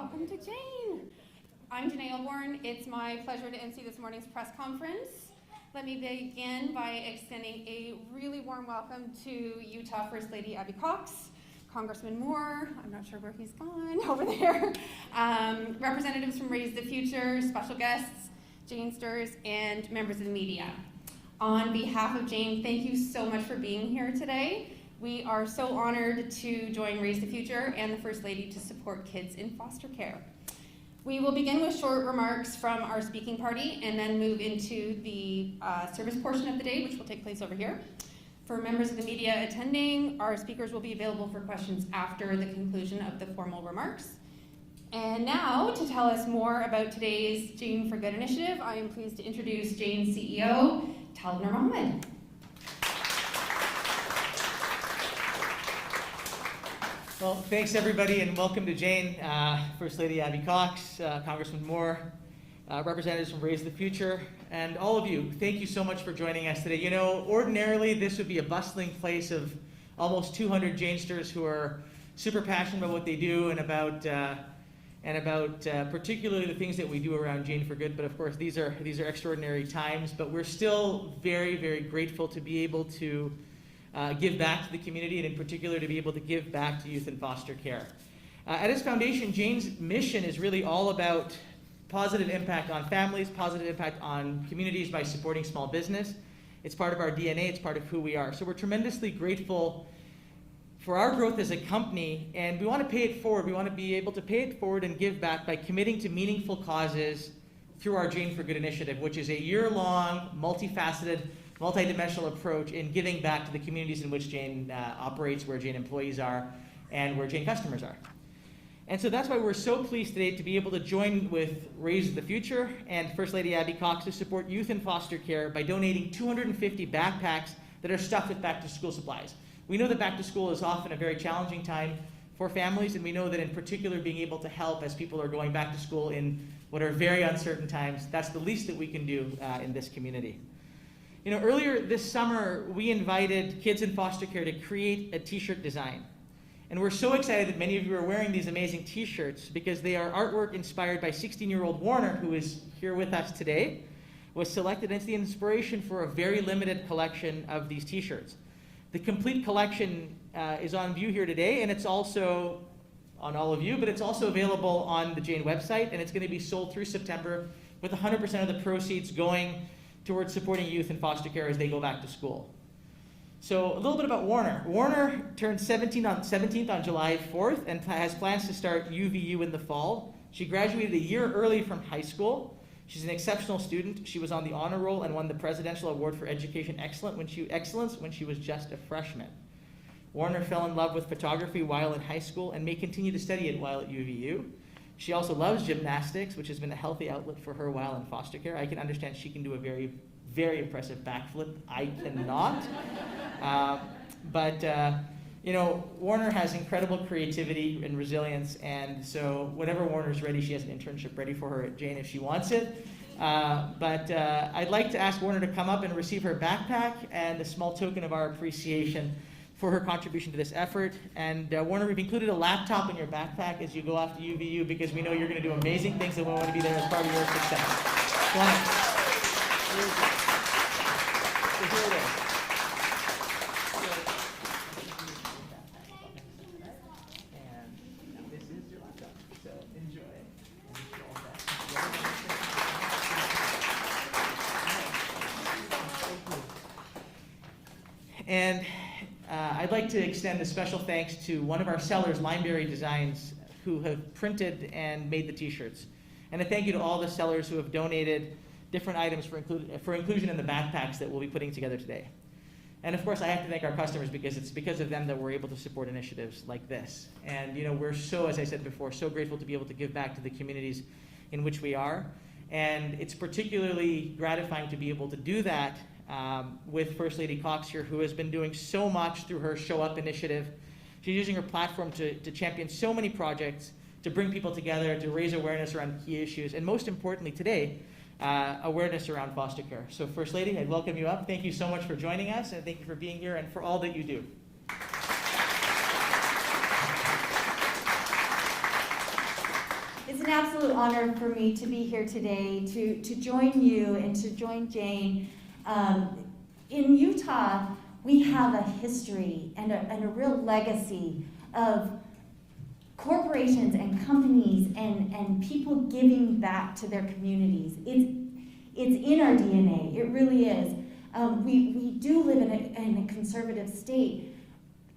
welcome to Jane. I'm Janae Elborn. It's my pleasure to MC this morning's press conference. Let me begin by extending a really warm welcome to Utah First Lady Abby Cox, Congressman Moore, I'm not sure where he's gone, over there, representatives from Raise the Future, special guests, Janesters, and members of the media. On behalf of Jane, thank you so much for being here today. We are so honored to join Raise the Future and the First Lady to support kids in foster care. We will begin with short remarks from our speaking party and then move into the service portion of the day, which will take place over here. For members of the media attending, our speakers will be available for questions after the conclusion of the formal remarks. And now, to tell us more about today's Jane for Good initiative, I am pleased to introduce Jane's CEO, Talibnur Mohammed. Well, thanks everybody, and welcome to Jane, First Lady Abby Cox, Congressman Moore, representatives from Raise the Future, and all of you. Thank you so much for joining us today. You know, ordinarily this would be a bustling place of almost 200 Janesters who are super passionate about what they do and about particularly the things that we do around Jane for Good. But of course, these are extraordinary times. But we're still very, very grateful to be able to give back to the community, and in particular to be able to give back to youth in foster care. At its foundation, Jane's mission is really all about positive impact on families, positive impact on communities by supporting small business. It's part of our DNA, it's part of who we are. So we're tremendously grateful for our growth as a company, and we want to pay it forward. We want to be able to pay it forward and give back by committing to meaningful causes through our Jane for Good initiative, which is a year-long, multifaceted, multidimensional approach in giving back to the communities in which Jane operates, where Jane employees are, and where Jane customers are. And so that's why we're so pleased today to be able to join with Raise the Future and First Lady Abby Cox to support youth in foster care by donating 250 backpacks that are stuffed with back-to-school supplies. We know that back to school is often a very challenging time for families, and we know that in particular being able to help as people are going back to school in what are very uncertain times, that's the least that we can do in this community. You know, earlier this summer, we invited kids in foster care to create a t-shirt design. And we're so excited that many of you are wearing these amazing t-shirts because they are artwork inspired by 16-year-old Warner, who is here with us today, was selected as the inspiration for a very limited collection of these t-shirts. The complete collection is on view here today, and it's also on all of you, but it's also available on the Jane website, and it's going to be sold through September with 100% of the proceeds going towards supporting youth in foster care as they go back to school. So a little bit about Warner. Warner turned 17th on July 4th and has plans to start UVU in the fall. She graduated a year early from high school. She's an exceptional student. She was on the honor roll and won the Presidential Award for Education Excellence when she was just a freshman. Warner fell in love with photography while in high school and may continue to study it while at UVU. She also loves gymnastics, which has been a healthy outlet for her while in foster care. I can understand she can do a very, very impressive backflip. I cannot. You know, Warner has incredible creativity and resilience, and so whenever Warner's ready, she has an internship ready for her at Jane if she wants it. I'd like to ask Warner to come up and receive her backpack and a small token of our appreciation for her contribution to this effort. And Warner, we've included a laptop in your backpack as you go off to UVU because we know you're going to do amazing things and we want to be there as part of your success. Go ahead. Here it is. And this is your laptop, so enjoy. And I'd like to extend a special thanks to one of our sellers, Limeberry Designs, who have printed and made the t-shirts. And a thank you to all the sellers who have donated different items for inclusion in the backpacks that we'll be putting together today. And of course, I have to thank our customers because it's because of them that we're able to support initiatives like this. And you know, we're so, as I said before, so grateful to be able to give back to the communities in which we are. And it's particularly gratifying to be able to do that with First Lady Cox here, who has been doing so much through her Show Up initiative. She's using her platform to champion so many projects, to bring people together, to raise awareness around key issues, and most importantly today, awareness around foster care. So First Lady, I welcome you up. Thank you so much for joining us, and thank you for being here and for all that you do. It's an absolute honor for me to be here today, to join you and to join Jane. In Utah, we have a history and a real legacy of corporations and companies and people giving back to their communities. It's in our DNA, it really is. We do live in a conservative state,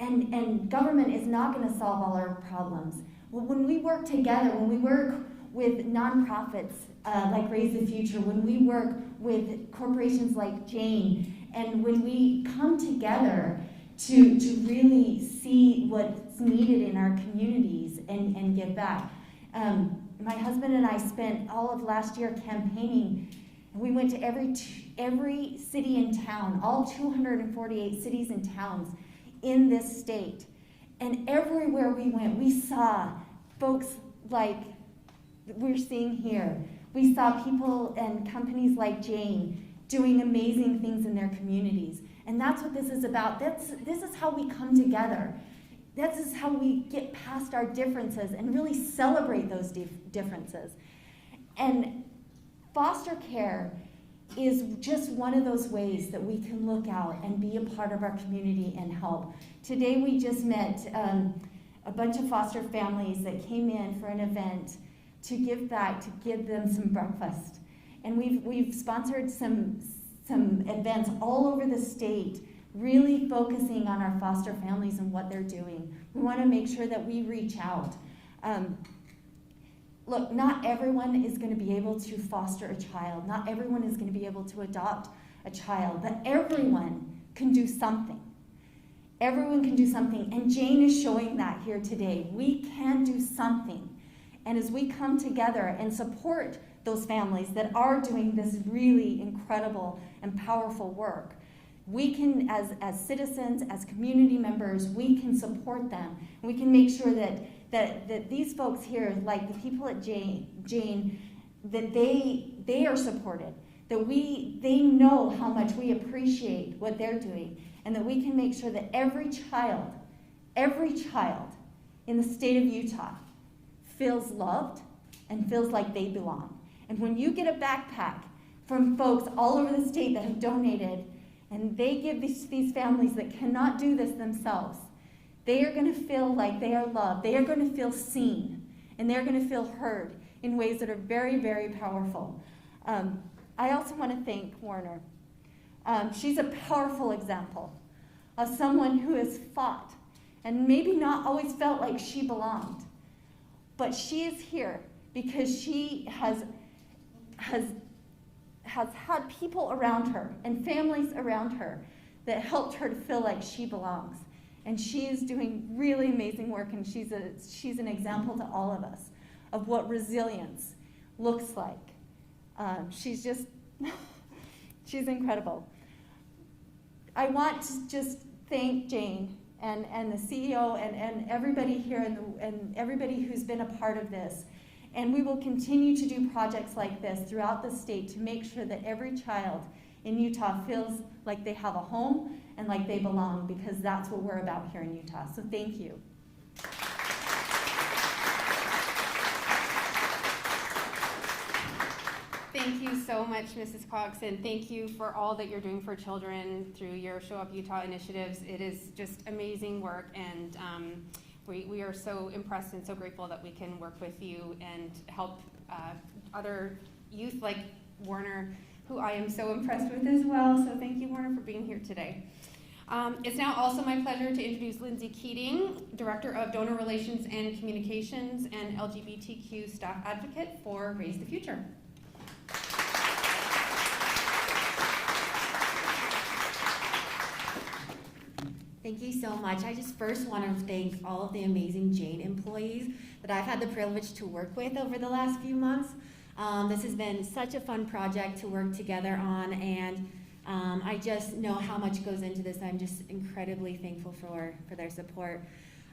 and government is not going to solve all our problems. Well, when we work together, when we work with nonprofits like Raise the Future, when we work with corporations like Jane, and when we come together to really see what's needed in our communities and give back. My husband and I spent all of last year campaigning. We went to every city and town, all 248 cities and towns in this state. And everywhere we went, we saw folks like we're seeing here. We saw people and companies like Jane doing amazing things in their communities. And that's what this is about. This is how we come together. This is how we get past our differences and really celebrate those differences. And foster care is just one of those ways that we can look out and be a part of our community and help. Today we just met a bunch of foster families that came in for an event to give back, to give them some breakfast. And we've sponsored some events all over the state, really focusing on our foster families and what they're doing. We want to make sure that we reach out. Look, not everyone is going to be able to foster a child. Not everyone is going to be able to adopt a child, but everyone can do something. Everyone can do something, and Jane is showing that here today. We can do something. And as we come together and support those families that are doing this really incredible and powerful work, we can, as citizens, as community members, we can support them. We can make sure that these folks here, like the people at Jane, that they are supported, that they know how much we appreciate what they're doing, and that we can make sure that every child in the state of Utah feels loved and feels like they belong. And when you get a backpack from folks all over the state that have donated, and they give these families that cannot do this themselves, they are going to feel like they are loved. They are going to feel seen, and they're going to feel heard in ways that are very, very powerful. I also want to thank Warner. She's a powerful example of someone who has fought and maybe not always felt like she belonged. But she is here because she has had people around her and families around her that helped her to feel like she belongs. And she is doing really amazing work, and she's an example to all of us of what resilience looks like. She's incredible. I want to just thank Jane and the CEO and everybody here and everybody who's been a part of this. And we will continue to do projects like this throughout the state to make sure that every child in Utah feels like they have a home and like they belong, because that's what we're about here in Utah. So thank you. Thank you so much, Mrs. Cox, and thank you for all that you're doing for children through your Show Up Utah initiatives. It is just amazing work, and we are so impressed and so grateful that we can work with you and help other youth like Warner, who I am so impressed with as well. So thank you, Warner, for being here today. It's now also my pleasure to introduce Lindsay Keating, Director of Donor Relations and Communications and LGBTQ Staff Advocate for Raise the Future. Thank you so much. I just first want to thank all of the amazing Jane employees that I've had the privilege to work with over the last few months. This has been such a fun project to work together on, and I just know how much goes into this. I'm just incredibly thankful for their support.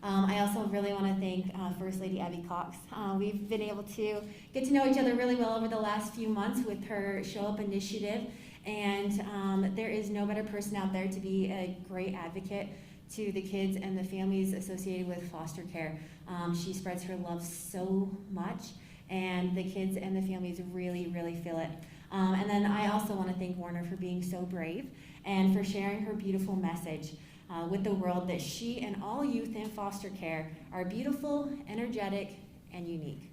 I also really want to thank First Lady Abby Cox. We've been able to get to know each other really well over the last few months with her Show Up initiative. And there is no better person out there to be a great advocate to the kids and the families associated with foster care. She spreads her love so much, and the kids and the families really, really feel it. And then I also want to thank Warner for being so brave and for sharing her beautiful message with the world that she and all youth in foster care are beautiful, energetic, and unique.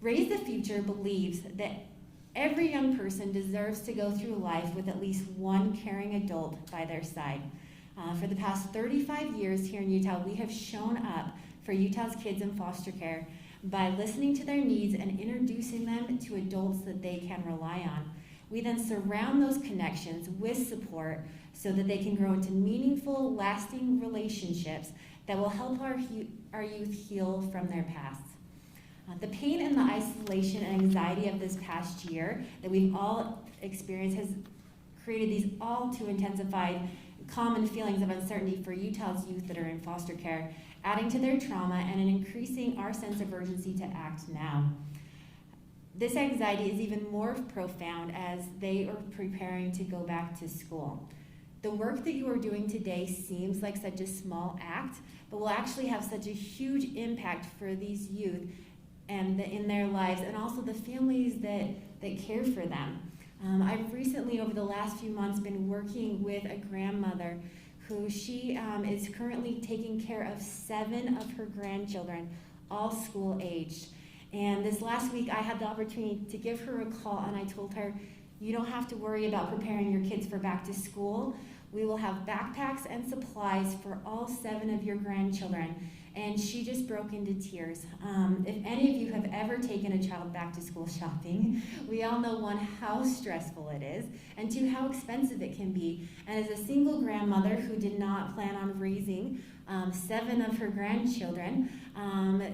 Raise the Future believes that every young person deserves to go through life with at least one caring adult by their side. For the past 35 years here in Utah, we have shown up for Utah's kids in foster care by listening to their needs and introducing them to adults that they can rely on. We then surround those connections with support so that they can grow into meaningful, lasting relationships that will help our youth heal from their pasts. The pain and the isolation and anxiety of this past year that we've all experienced has created these all too intensified common feelings of uncertainty for Utah's youth that are in foster care, adding to their trauma and increasing our sense of urgency to act now. This anxiety is even more profound as they are preparing to go back to school. The work that you are doing today seems like such a small act, but will actually have such a huge impact for these youth and in their lives, and also the families that care for them. I've recently, over the last few months, been working with a grandmother who she is currently taking care of 7 of her grandchildren, all school aged. And this last week, I had the opportunity to give her a call, and I told her, you don't have to worry about preparing your kids for back to school. We will have backpacks and supplies for all 7 of your grandchildren. And she just broke into tears. If any of you have ever taken a child back to school shopping, we all know, 1, how stressful it is, and 2, how expensive it can be. And as a single grandmother who did not plan on raising 7 of her grandchildren,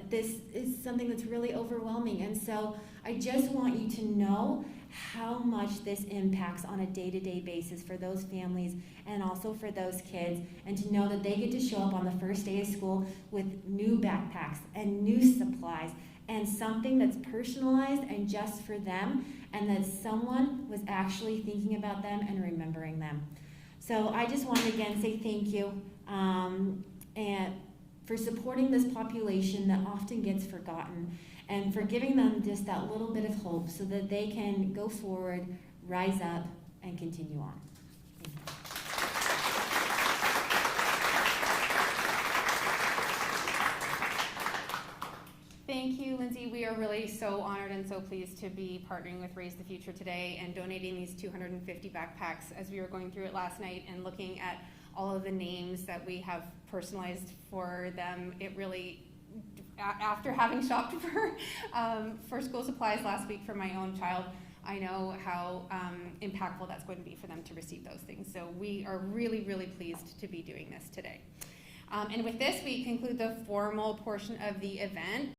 this is something that's really overwhelming. And so I just want you to know how much this impacts on a day-to-day basis for those families and also for those kids, and to know that they get to show up on the first day of school with new backpacks and new supplies and something that's personalized and just for them, and that someone was actually thinking about them and remembering them. So I just want to again say thank you and for supporting this population that often gets forgotten, and for giving them just that little bit of hope so that they can go forward, rise up, and continue on. Thank you, Lindsay. We are really so honored and so pleased to be partnering with Raise the Future today and donating these 250 backpacks. As we were going through it last night and looking at all of the names that we have personalized for them, it really, after having shopped for school supplies last week for my own child, I know how impactful that's going to be for them to receive those things. So we are really, really pleased to be doing this today. And with this, we conclude the formal portion of the event.